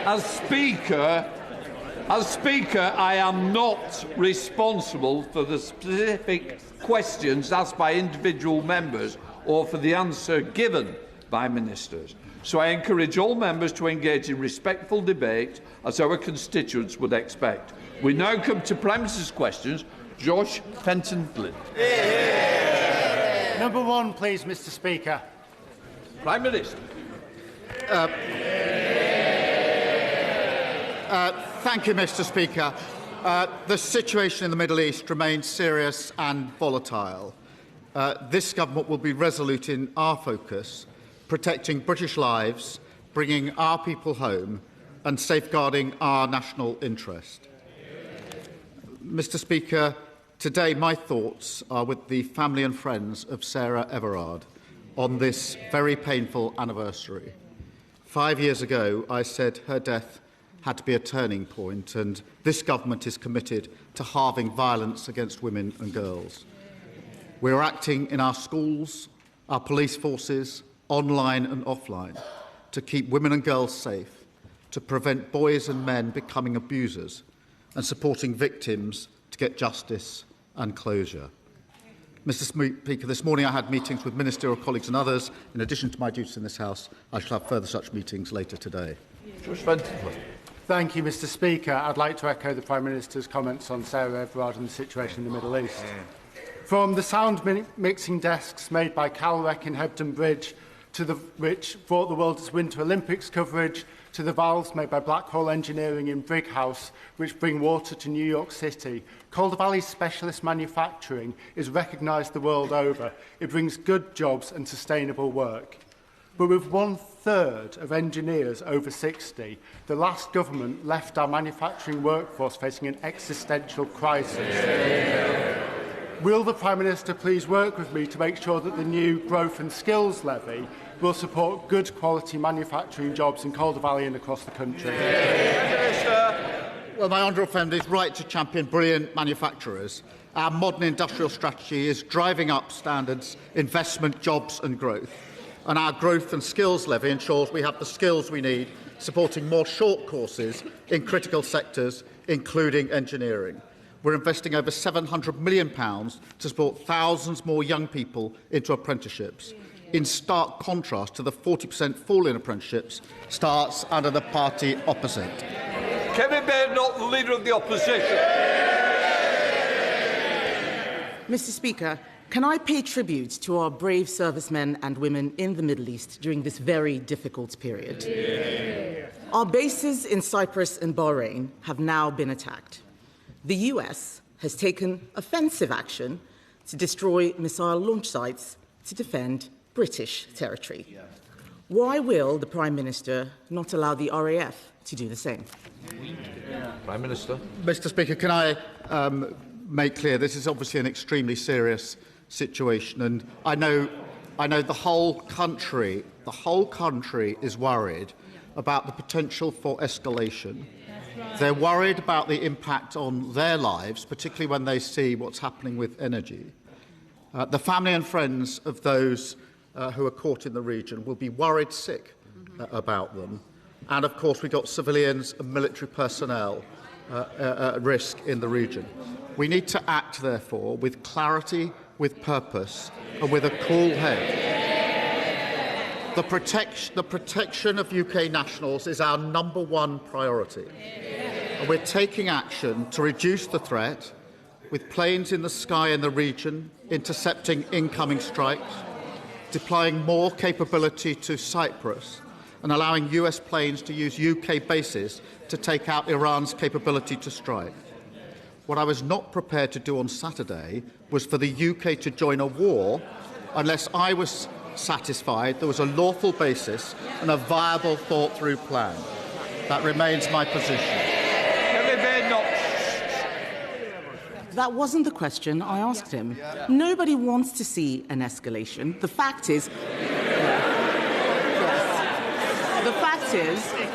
As Speaker, I am not responsible for the specific questions asked by individual members or for the answer given by ministers. So I encourage all members to engage in respectful debate, as our constituents would expect. We now come to Prime Minister's questions. Josh Fenton-Flynn. Number one, please, Mr. Speaker. Prime Minister. Thank you, Mr. Speaker. The situation in the Middle East remains serious and volatile. This government will be resolute in our focus, protecting British lives, bringing our people home and safeguarding our national interest. Mr. Speaker, today my thoughts are with the family and friends of Sarah Everard on this very painful anniversary. 5 years ago, I said her death had to be a turning point, and this government is committed to halving violence against women and girls. We are acting in our schools, our police forces, online and offline, to keep women and girls safe, to prevent boys and men becoming abusers, and supporting victims to get justice and closure. Mr. Speaker, this morning I had meetings with ministerial colleagues and others. In addition to my duties in this House, I shall have further such meetings later today. Thank you, Mr. Speaker. I'd like to echo the Prime Minister's comments on Sarah Everard and the situation in the Middle East. From the sound mixing desks made by Calrec in Hebden Bridge, which brought the world's Winter Olympics coverage, to the valves made by Blackhole Engineering in Brighouse, which bring water to New York City, Calder Valley's specialist manufacturing is recognised the world over. It brings good jobs and sustainable work. But with 1/3 of engineers over 60, the last government left our manufacturing workforce facing an existential crisis. Will the Prime Minister please work with me to make sure that the new Growth and Skills Levy will support good quality manufacturing jobs in Calder Valley and across the country? Well, my honourable friend is right to champion brilliant manufacturers. Our modern industrial strategy is driving up standards, investment, jobs and growth. And our Growth and Skills Levy ensures we have the skills we need, supporting more short courses in critical sectors, including engineering. We're investing over £700 million to support thousands more young people into apprenticeships, in stark contrast to the 40% fall in apprenticeships starts under the party opposite. Kevin Baird, not the Leader of the Opposition. Mr. Speaker, can I pay tribute to our brave servicemen and women in the Middle East during this very difficult period? Our bases in Cyprus and Bahrain have now been attacked. The US has taken offensive action to destroy missile launch sites to defend British territory. Why will the Prime Minister not allow the RAF to do the same? Prime Minister. Mr. Speaker, can I make clear this is obviously an extremely serious situation, and I know the whole country is worried about the potential for escalation. They're worried about the impact on their lives, particularly when they see what's happening with energy. The family and friends of those who are caught in the region will be worried sick about them. And, of course, we've got civilians and military personnel at risk in the region. We need to act, therefore, with clarity, with purpose and with a cool head. The protection of UK nationals is our #1 priority. And we're taking action to reduce the threat, with planes in the sky in the region, intercepting incoming strikes, deploying more capability to Cyprus, and allowing US planes to use UK bases to take out Iran's capability to strike. What I was not prepared to do on Saturday was for the UK to join a war unless I was satisfied there was a lawful basis and a viable, thought-through plan. That remains my position. That wasn't the question I asked him. Nobody wants to see an escalation. The fact is,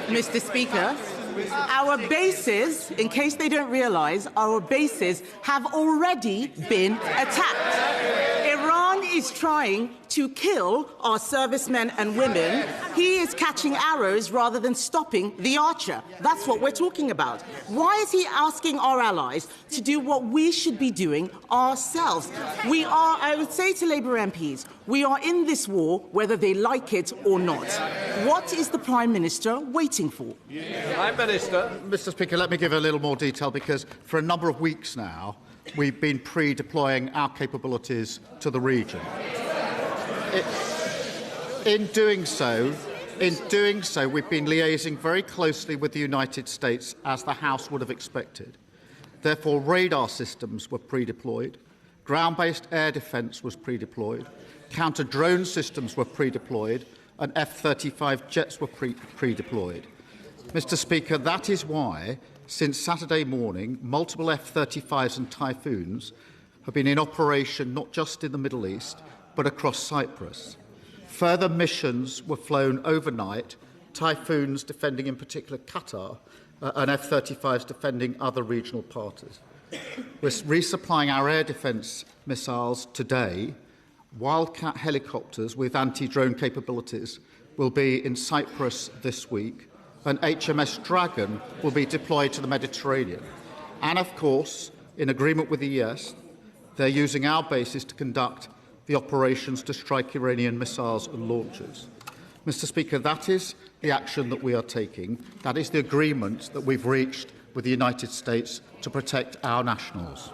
Mr. Speaker, our bases, in case they don't realise, our bases have already been attacked. Iran Iran is trying to kill our servicemen and women. He is catching arrows rather than stopping the archer. That's what we're talking about. Why is he asking our allies to do what we should be doing ourselves? We are, I would say to Labour MPs, we are in this war whether they like it or not. What is the Prime Minister waiting for? Prime Minister. Mr. Speaker, let me give a little more detail, because for a number of weeks now, we've been pre-deploying our capabilities to the region. In doing so, we've been liaising very closely with the United States, as the House would have expected. Therefore, radar systems were pre-deployed, ground-based air defence was pre-deployed, counter-drone systems were pre-deployed, and F-35 jets were pre-deployed. Mr. Speaker, that is why, since Saturday morning, multiple F-35s and Typhoons have been in operation not just in the Middle East, but across Cyprus. Further missions were flown overnight, Typhoons defending in particular Qatar, and F-35s defending other regional parties. We're resupplying our air defence missiles today. Wildcat helicopters with anti-drone capabilities will be in Cyprus this week, and HMS Dragon will be deployed to the Mediterranean. And, of course, in agreement with the US, they're using our bases to conduct the operations to strike Iranian missiles and launchers. Mr. Speaker, that is the action that we are taking. That is the agreement that we've reached with the United States to protect our nationals.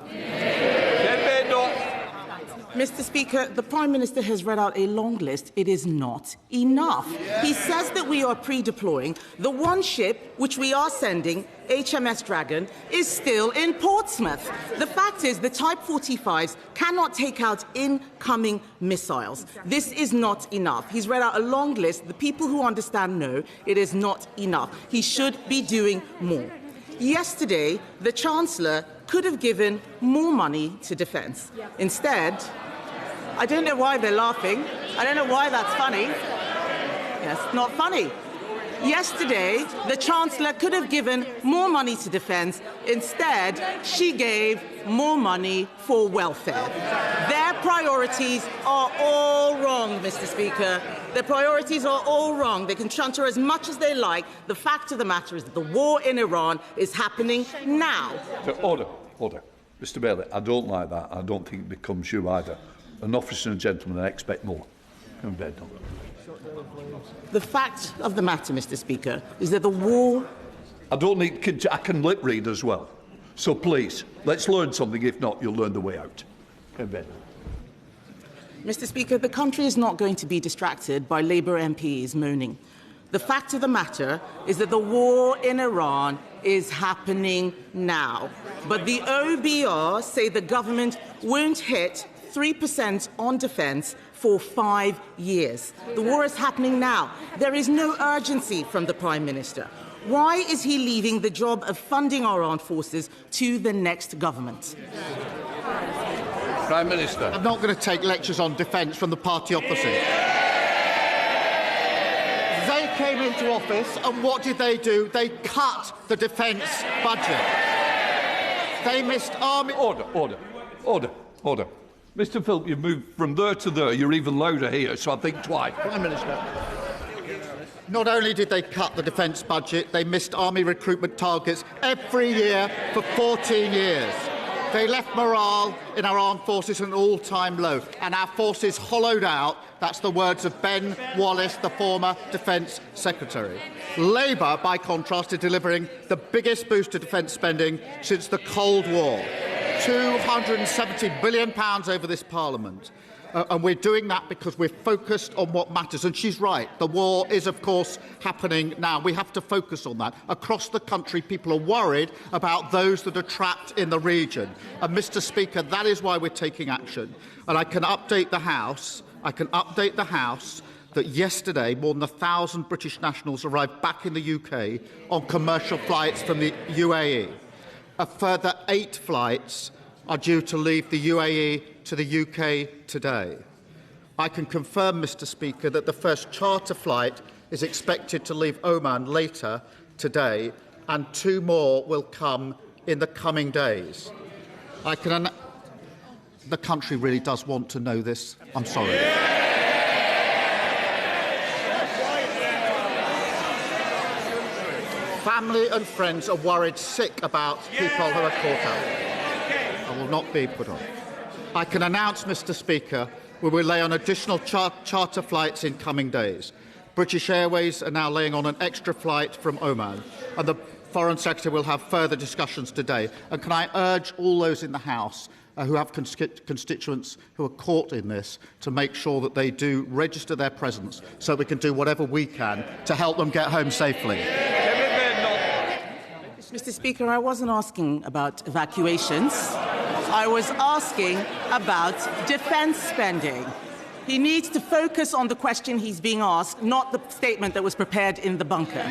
Mr. Speaker, the Prime Minister has read out a long list. It is not enough. He says that we are pre-deploying. The one ship which we are sending, HMS Dragon, is still in Portsmouth. The fact is the Type 45s cannot take out incoming missiles. This is not enough. He's read out a long list. The people who understand know it is not enough. He should be doing more. Yesterday, the Chancellor could have given more money to defence. Instead, I don't know why they're laughing. I don't know why that's funny. Yes, not funny. Yesterday, the Chancellor could have given more money to defence. Instead, she gave more money for welfare. Their priorities are all wrong, Mr. Speaker. Their priorities are all wrong. They can chanter as much as they like. The fact of the matter is that the war in Iran is happening now. Order. Mr. Bailey, I don't like that. I don't think it becomes you either. An officer and a gentleman, I expect more. Come bed on. The fact of the matter, Mr. Speaker, is that the war... I can lip read as well. So please, let's learn something. If not, you'll learn the way out. Come bed. Mr. Speaker, the country is not going to be distracted by Labour MPs moaning. The fact of the matter is that the war in Iran is happening now. But the OBR say the government won't hit 3% on defence for 5 years. The war is happening now. There is no urgency from the Prime Minister. Why is he leaving the job of funding our armed forces to the next government? Prime Minister. I'm not going to take lectures on defence from the party opposite. They came into office, and what did they do? They cut the defence budget. They missed army... Order. Mr. Philp, you've moved from there to there. You're even louder here, so I think twice. Prime Minister. Not only did they cut the defence budget, they missed army recruitment targets every year for 14 years. They left morale in our armed forces at an all-time low, and our forces hollowed out. That's the words of Ben Wallace, the former Defence Secretary. Labour, by contrast, is delivering the biggest boost to defence spending since the Cold War. £270 billion over this Parliament. And we're doing that because we're focused on what matters. And she's right. The war is, of course, happening now. We have to focus on that. Across the country, people are worried about those that are trapped in the region. And, Mr. Speaker, that is why we're taking action. And I can update the House. That yesterday, more than 1,000 British nationals arrived back in the UK on commercial flights from the UAE. A further 8 flights are due to leave the UAE to the UK today. I can confirm, Mr. Speaker, that the first charter flight is expected to leave Oman later today, and 2 more will come in the coming days. the country really does want to know this. I'm sorry. Family and friends are worried sick about people who are caught out. I will not be put on. I can announce, Mr. Speaker, we will lay on additional charter flights in coming days. British Airways are now laying on an extra flight from Oman, and the Foreign Secretary will have further discussions today. And can I urge all those in the House who have constituents who are caught in this to make sure that they do register their presence so we can do whatever we can to help them get home safely. Mr. Speaker, I wasn't asking about evacuations. I was asking about defence spending. He needs to focus on the question he's being asked, not the statement that was prepared in the bunker.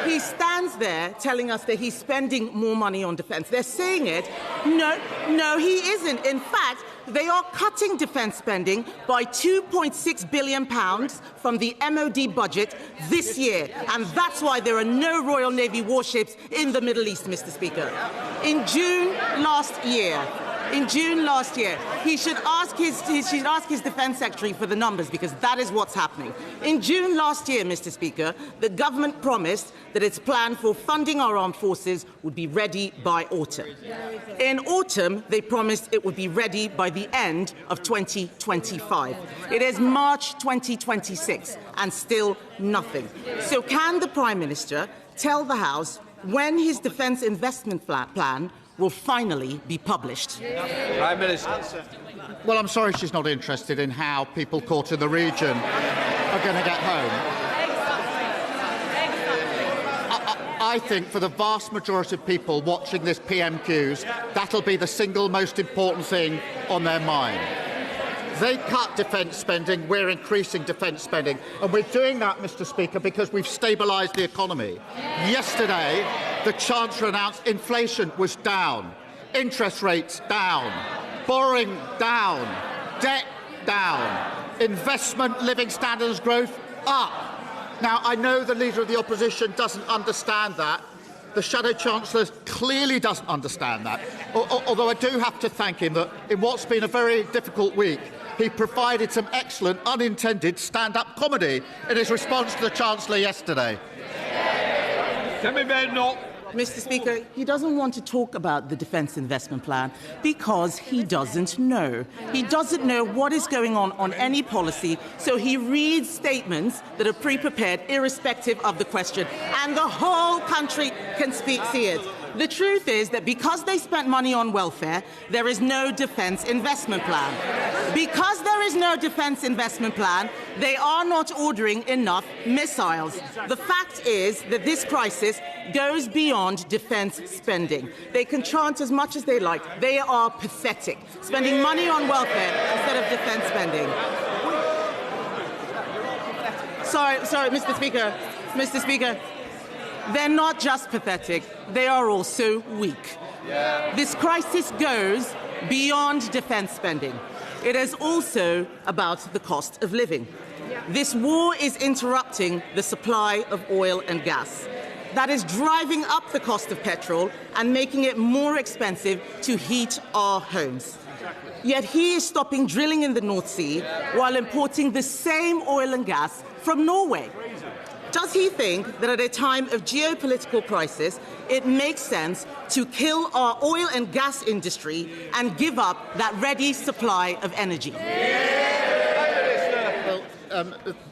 He stands there telling us that he's spending more money on defence. They're saying it. No, he isn't. In fact, they are cutting defence spending by £2.6 billion from the MOD budget this year. And that's why there are no Royal Navy warships in the Middle East, Mr. Speaker. In June last year, he should ask his Defence Secretary for the numbers, because that is what's happening. In June last year, Mr. Speaker, the government promised that its plan for funding our armed forces would be ready by autumn. In autumn, they promised it would be ready by the end of 2025. It is March 2026, and still nothing. So can the Prime Minister tell the House when his defence investment plan will finally be published? Prime Minister. Well, I'm sorry she's not interested in how people caught in the region are going to get home. I think for the vast majority of people watching this PMQs, that'll be the single most important thing on their mind. They cut defence spending, we're increasing defence spending. And we're doing that, Mr. Speaker, because we've stabilised the economy. Yesterday, the Chancellor announced inflation was down, interest rates down, borrowing down, debt down, investment, living standards growth up. Now, I know the Leader of the Opposition doesn't understand that. The Shadow Chancellor clearly doesn't understand that. Although I do have to thank him that in what's been a very difficult week, he provided some excellent unintended stand-up comedy in his response to the Chancellor yesterday. Mr. Speaker, he doesn't want to talk about the defence investment plan because he doesn't know. He doesn't know what is going on any policy, so he reads statements that are pre-prepared irrespective of the question, and the whole country can see it. The truth is that because they spent money on welfare, there is no defence investment plan. Because there is no defence investment plan, they are not ordering enough missiles. The fact is that this crisis goes beyond defence spending. They can chant as much as they like. They are pathetic, spending money on welfare instead of defence spending. Sorry, Mr. Speaker. They're not just pathetic, they are also weak. This crisis goes beyond defence spending. It is also about the cost of living. This war is interrupting the supply of oil and gas. That is driving up the cost of petrol and making it more expensive to heat our homes. Yet he is stopping drilling in the North Sea while importing the same oil and gas from Norway. Does he think that at a time of geopolitical crisis, it makes sense to kill our oil and gas industry and give up that ready supply of energy? Well,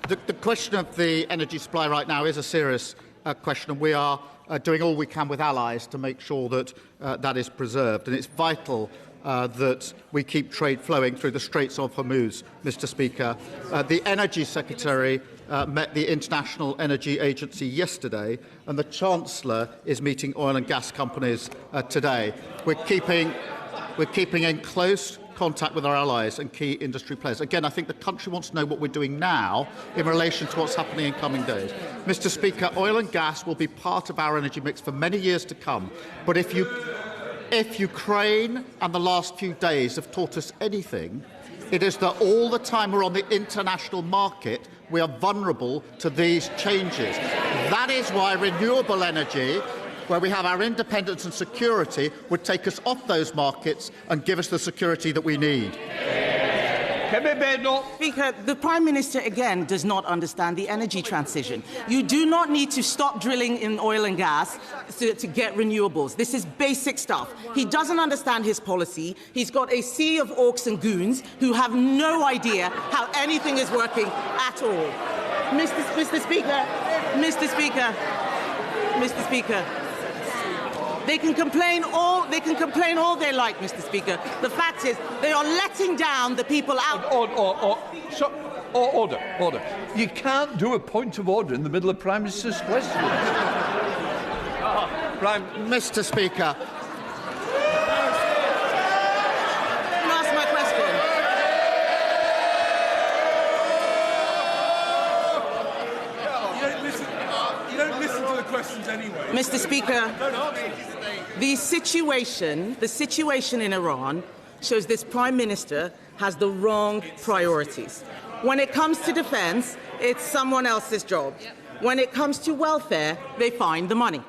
the question of the energy supply right now is a serious question, and we are doing all we can with allies to make sure that that is preserved. And it's vital that we keep trade flowing through the Straits of Hormuz, Mr. Speaker. The Energy Secretary met the International Energy Agency yesterday, and the Chancellor is meeting oil and gas companies today. We're keeping in close contact with our allies and key industry players. Again, I think the country wants to know what we're doing now in relation to what's happening in coming days. Mr. Speaker, oil and gas will be part of our energy mix for many years to come. But if Ukraine and the last few days have taught us anything, it is that all the time we're on the international market, we are vulnerable to these changes. That is why renewable energy where we have our independence and security would take us off those markets and give us the security that we need. Speaker, the Prime Minister again does not understand the energy transition. You do not need to stop drilling in oil and gas to get renewables. This is basic stuff. He doesn't understand his policy. He's got a sea of orcs and goons who have no idea how anything is working at all. Mr. Speaker. They can complain all they like, Mr. Speaker. The fact is, they are letting down the people out. Order. You can't do a point of order in the middle of Prime Minister's question. Mr. Speaker. Can I ask my question? You don't listen to the questions anyway. Mr. Speaker, the situation in Iran shows this Prime Minister has the wrong priorities. When it comes to defence, it's someone else's job. When it comes to welfare, they find the money.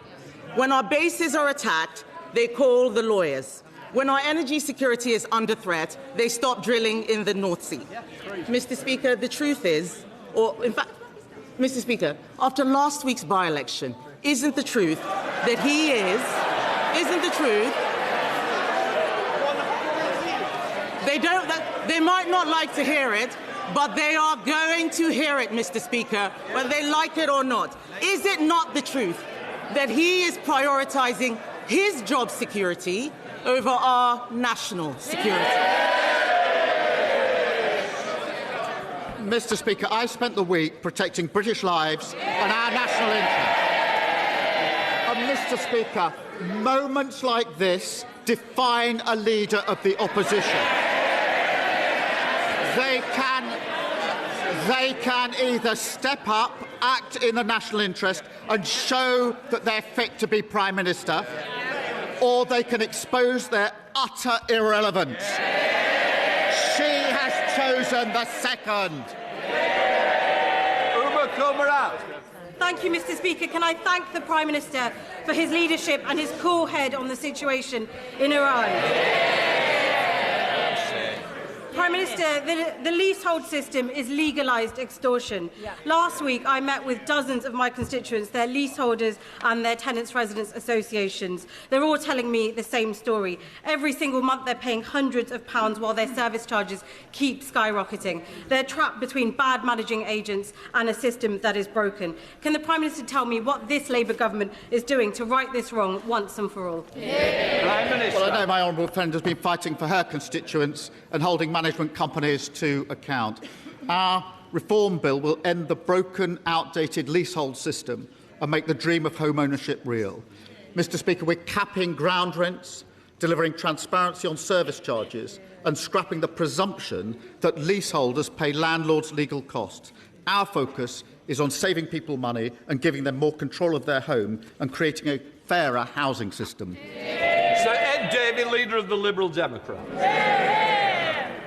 When our bases are attacked, they call the lawyers. When our energy security is under threat, they stop drilling in the North Sea. Mr. Speaker, the truth is, or in fact, Mr. Speaker, after last week's by-election, isn't the truth that he is... Isn't the truth... They might not like to hear it, but they are going to hear it, Mr. Speaker, whether they like it or not. Is it not the truth that he is prioritising his job security over our national security? Mr. Speaker, I spent the week protecting British lives and our national interest. And Mr. Speaker, moments like this define a leader of the opposition. They can either step up, act in the national interest and show that they're fit to be Prime Minister, or they can expose their utter irrelevance. She has chosen the second. Thank you, Mr. Speaker. Can I thank the Prime Minister for his leadership and his cool head on the situation in Iran? Prime Minister, the leasehold system is legalised extortion. Last week, I met with dozens of my constituents, their leaseholders and their tenants' residents associations. They're all telling me the same story. Every single month, they're paying hundreds of pounds while their service charges keep skyrocketing. They're trapped between bad managing agents and a system that is broken. Can the Prime Minister tell me what this Labour government is doing to right this wrong once and for all? Prime Minister. Well, I know my honourable friend has been fighting for her constituents and holding management companies to account. Our reform bill will end the broken, outdated leasehold system and make the dream of home ownership real. Mr. Speaker, we're capping ground rents, delivering transparency on service charges and scrapping the presumption that leaseholders pay landlords' legal costs. Our focus is on saving people money and giving them more control of their home and creating a fairer housing system. Sir Ed Davey, Leader of the Liberal Democrats.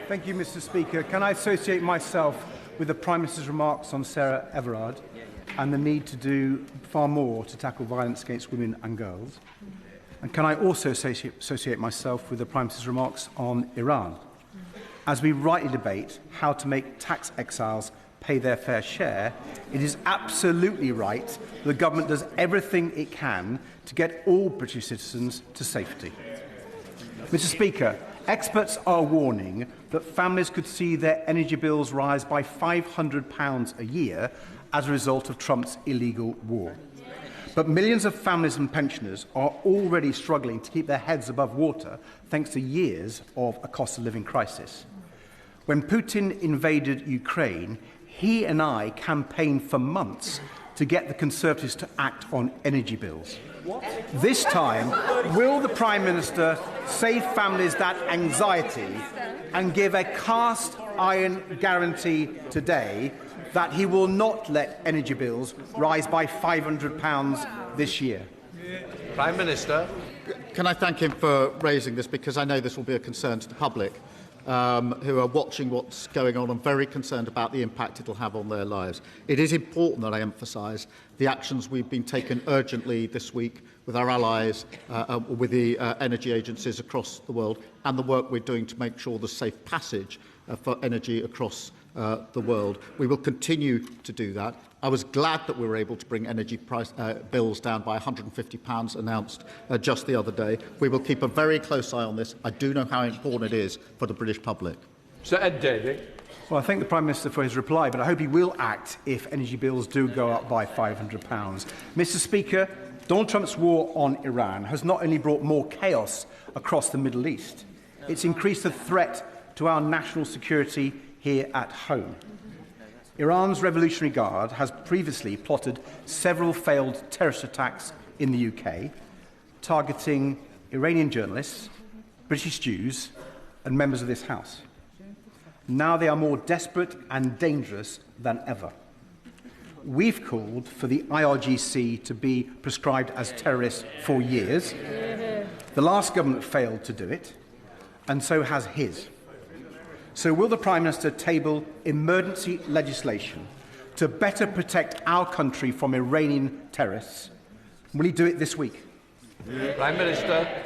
Thank you, Mr. Speaker. Can I associate myself with the Prime Minister's remarks on Sarah Everard and the need to do far more to tackle violence against women and girls? And can I also associate myself with the Prime Minister's remarks on Iran, as we rightly debate how to make tax exiles pay their fair share? It is absolutely right that the government does everything it can to get all British citizens to safety. Mr. Speaker, experts are warning that families could see their energy bills rise by £500 a year as a result of Trump's illegal war. But millions of families and pensioners are already struggling to keep their heads above water thanks to years of a cost of living crisis. When Putin invaded Ukraine, he and I campaigned for months to get the Conservatives to act on energy bills. This time, will the Prime Minister save families that anxiety and give a cast iron guarantee today that he will not let energy bills rise by £500 this year? Prime Minister. Can I thank him for raising this, because I know this will be a concern to the public. who are watching what's going on and very concerned about the impact it will have on their lives. It is important that I emphasise the actions we've been taken urgently this week with our allies, with the energy agencies across the world, and the work we're doing to make sure there's safe passage for energy across the world. We will continue to do that. I was glad that we were able to bring energy price bills down by £150 announced just the other day. We will keep a very close eye on this. I do know how important it is for the British public. Sir Ed Davey. Well, I thank the Prime Minister for his reply, but I hope he will act if energy bills do go up by £500. Mr. Speaker, Donald Trump's war on Iran has not only brought more chaos across the Middle East, it's increased the threat to our national security here at home. Iran's Revolutionary Guard has previously plotted several failed terrorist attacks in the UK, targeting Iranian journalists, British Jews and members of this House. Now they are more desperate and dangerous than ever. We've called for the IRGC to be prescribed as terrorists for years. The last government failed to do it, and so has his. So will the Prime Minister table emergency legislation to better protect our country from Iranian terrorists? Will he do it this week? Prime Minister.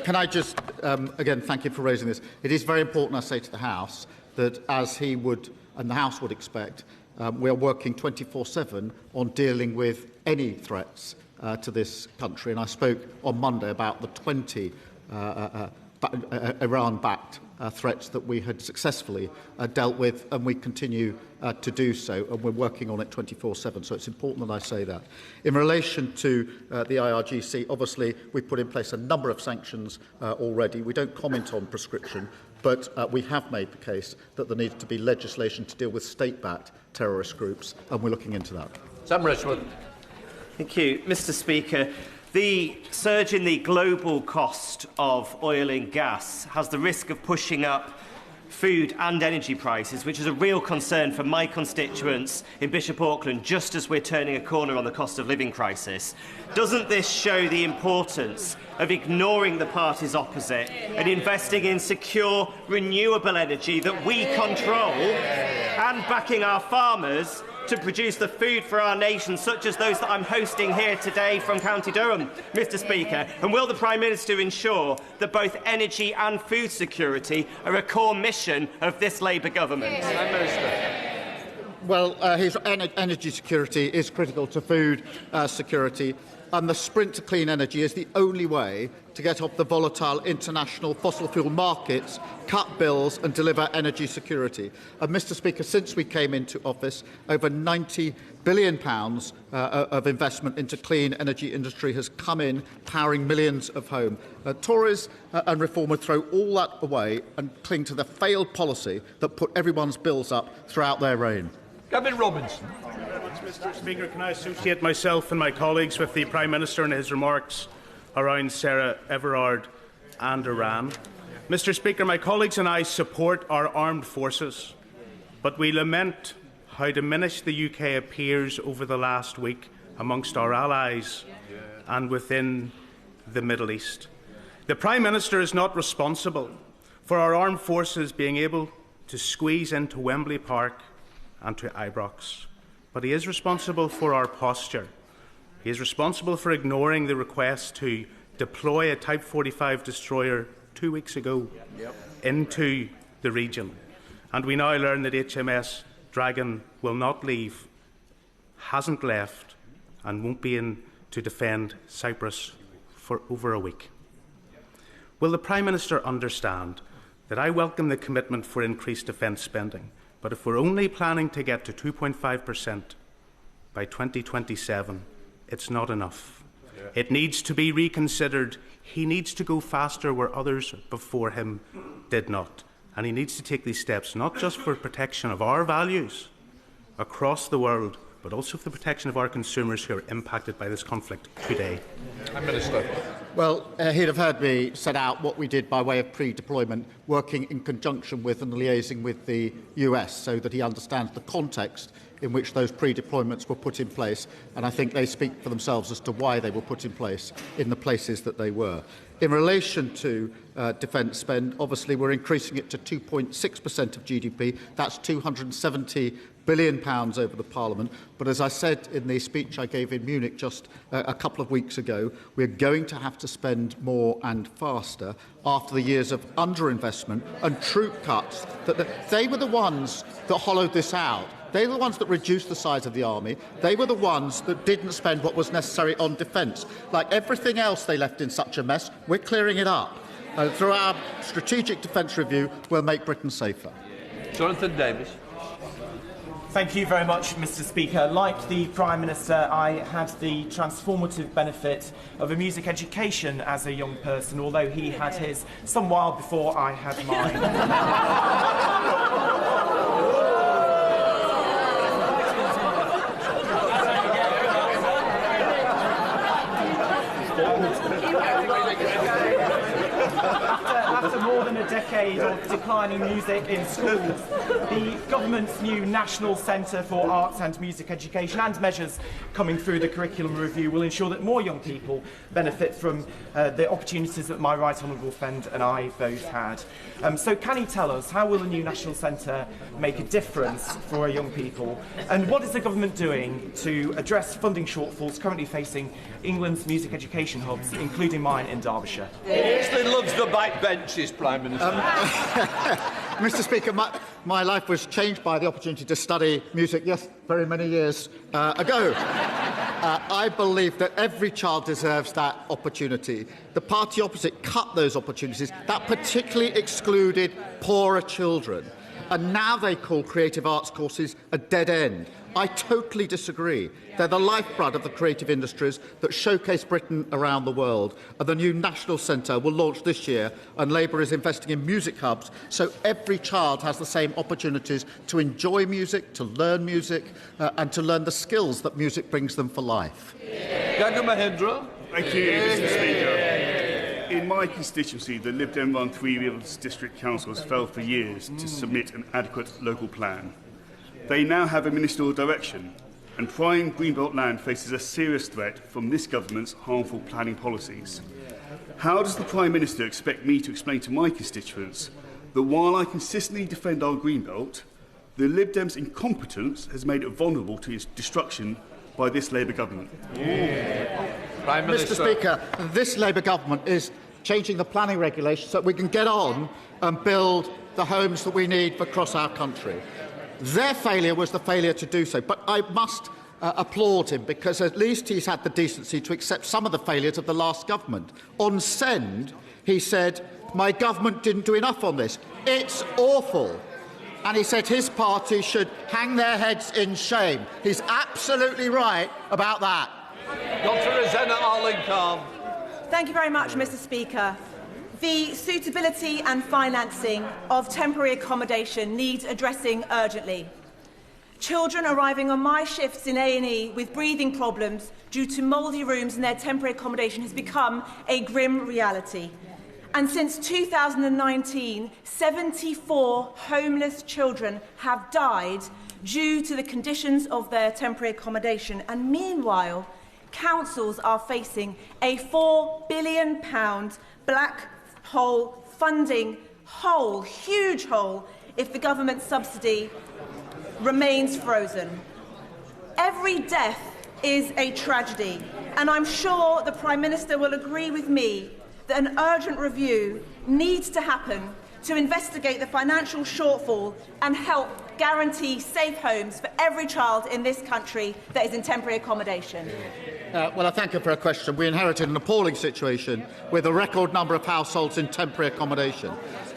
Can I just, again, thank you for raising this. It is very important, I say to the House, that as he would, and the House would expect, we are working 24/7 on dealing with any threats to this country. And I spoke on Monday about the 20 Iran-backed threats that we had successfully dealt with, and we continue to do so, and we're working on it 24/7. So it's important that I say that. In relation to the IRGC, obviously we've put in place a number of sanctions already. We don't comment on prescription, but we have made the case that there needs to be legislation to deal with state-backed terrorist groups, and we're looking into that. Sam Rishworth. Thank you, Mr. Speaker. The surge in the global cost of oil and gas has the risk of pushing up food and energy prices, which is a real concern for my constituents in Bishop Auckland, just as we're turning a corner on the cost of living crisis. Doesn't this show the importance of ignoring the parties opposite and investing in secure, renewable energy that we control, and backing our farmers to produce the food for our nation, such as those that I'm hosting here today from County Durham, Mr. Speaker? And will the Prime Minister ensure that both energy and food security are a core mission of this Labour government? Prime Minister. Well, his energy security is critical to food security, and the sprint to clean energy is the only way to get off the volatile international fossil fuel markets, cut bills and deliver energy security. And, Mr. Speaker, since we came into office, over £90 billion of investment into clean energy industry has come in, powering millions of homes. Tories and Reform would throw all that away and cling to the failed policy that put everyone's bills up throughout their reign. Gavin Robinson. Mr. Speaker, can I associate myself and my colleagues with the Prime Minister in his remarks around Sarah Everard and Iran? Mr. Speaker, my colleagues and I support our armed forces, but we lament how diminished the UK appears over the last week amongst our allies and within the Middle East. The Prime Minister is not responsible for our armed forces being able to squeeze into Wembley Park and to Ibrox, but he is responsible for our posture. He is responsible for ignoring the request to deploy a Type 45 destroyer 2 weeks ago into the region. And we now learn that HMS Dragon will not leave, hasn't left, and won't be in to defend Cyprus for over a week. Will the Prime Minister understand that I welcome the commitment for increased defence spending, but if we're only planning to get to 2.5% by 2027, it's not enough. It needs to be reconsidered. He needs to go faster where others before him did not. And he needs to take these steps not just for protection of our values across the world, but also for the protection of our consumers who are impacted by this conflict today? Minister. Well, he'd have heard me set out what we did by way of pre-deployment, working in conjunction with and liaising with the US so that he understands the context in which those pre-deployments were put in place, and I think they speak for themselves as to why they were put in place in the places that they were. In relation to defence spend, obviously we're increasing it to 2.6% of GDP. That's £270 billion over the Parliament. But as I said in the speech I gave in Munich just a couple of weeks ago, we're going to have to spend more and faster after the years of underinvestment and troop cuts. They were the ones that hollowed this out. They were the ones that reduced the size of the army. They were the ones that didn't spend what was necessary on defence. Like everything else they left in such a mess, we're clearing it up. Through our strategic defence review, we'll make Britain safer. Jonathan Davis. Thank you very much, Mr. Speaker. Like the Prime Minister, I had the transformative benefit of a music education as a young person, although he had his some while before I had mine. After more than a decade of declining music in schools, the government's new National Centre for Arts and Music Education and measures coming through the curriculum review will ensure that more young people benefit from the opportunities that my right honourable friend and I both had. So can he tell us, how will the new National Centre make a difference for our young people? And what is the government doing to address funding shortfalls currently facing England's music education hubs, including mine in Derbyshire? He loves the backbenches, Prime Minister. Mr. Speaker, my life was changed by the opportunity to study music, yes, very many years ago. I believe that every child deserves that opportunity. The party opposite cut those opportunities. That particularly excluded poorer children. And now they call creative arts courses a dead end. I totally disagree. They're the lifeblood of the creative industries that showcase Britain around the world. And the new National Centre will launch this year, and Labour is investing in music hubs so every child has the same opportunities to enjoy music, to learn music, and to learn the skills that music brings them for life. Gagan Mahindra. Thank you, Mr. Speaker. In my constituency, the Lib Dem-run Three Rivers District Council has failed for years to submit an adequate local plan. They now have a ministerial direction, and prime Greenbelt land faces a serious threat from this government's harmful planning policies. How does the Prime Minister expect me to explain to my constituents that while I consistently defend our Greenbelt, the Lib Dems' incompetence has made it vulnerable to its destruction by this Labour government? Prime Minister. Mr. Speaker, this Labour government is changing the planning regulations so that we can get on and build the homes that we need across our country. Their failure was the failure to do so, but I must applaud him because at least he's had the decency to accept some of the failures of the last government. On Send, he said, my government didn't do enough on this. It's awful. And he said his party should hang their heads in shame. He's absolutely right about that. Dr. Rosanna Arling-Khan. Thank you very much, Mr. Speaker. The suitability and financing of temporary accommodation needs addressing urgently. Children arriving on my shifts in A&E with breathing problems due to mouldy rooms in their temporary accommodation has become a grim reality. And since 2019, 74 homeless children have died due to the conditions of their temporary accommodation. And meanwhile, councils are facing a £4 billion black hole funding hole, huge hole, if the government subsidy remains frozen. Every death is a tragedy, and I'm sure the Prime Minister will agree with me that an urgent review needs to happen to investigate the financial shortfall and help guarantee safe homes for every child in this country that is in temporary accommodation. Well, I thank her for her question. We inherited an appalling situation with a record number of households in temporary accommodation.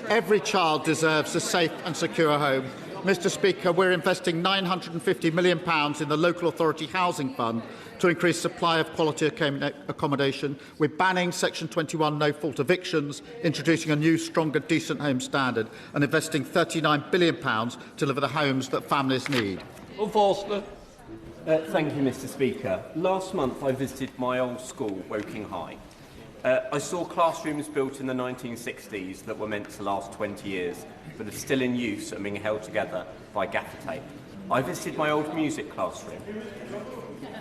Every child deserves a safe and secure home. Mr. Speaker, we're investing £950 million in the Local Authority Housing Fund to increase supply of quality accommodation. We're banning Section 21 no-fault evictions, introducing a new, stronger, decent home standard, and investing £39 billion to deliver the homes that families need. Thank you, Mr. Speaker. Last month I visited my old school, Woking High. I saw classrooms built in the 1960s that were meant to last 20 years, but are still in use and being held together by gaffer tape. I visited my old music classroom.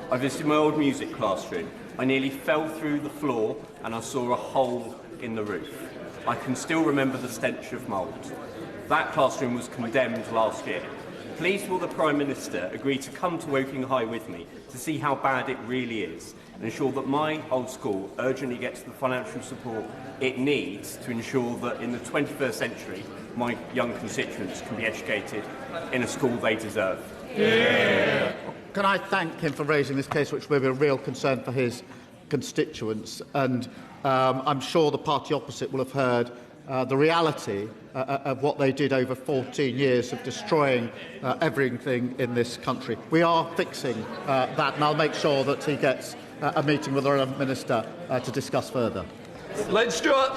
I nearly fell through the floor and I saw a hole in the roof. I can still remember the stench of mould. That classroom was condemned last year. Please will the Prime Minister agree to come to Woking High with me to see how bad it really is and ensure that my old school urgently gets the financial support it needs to ensure that in the 21st century my young constituents can be educated in a school they deserve. Yeah. Can I thank him for raising this case, which will be a real concern for his constituents, and I'm sure the party opposite will have heard the reality of what they did over 14 years of destroying everything in this country. We are fixing that, and I'll make sure that he gets a meeting with the Minister to discuss further. Let's do it.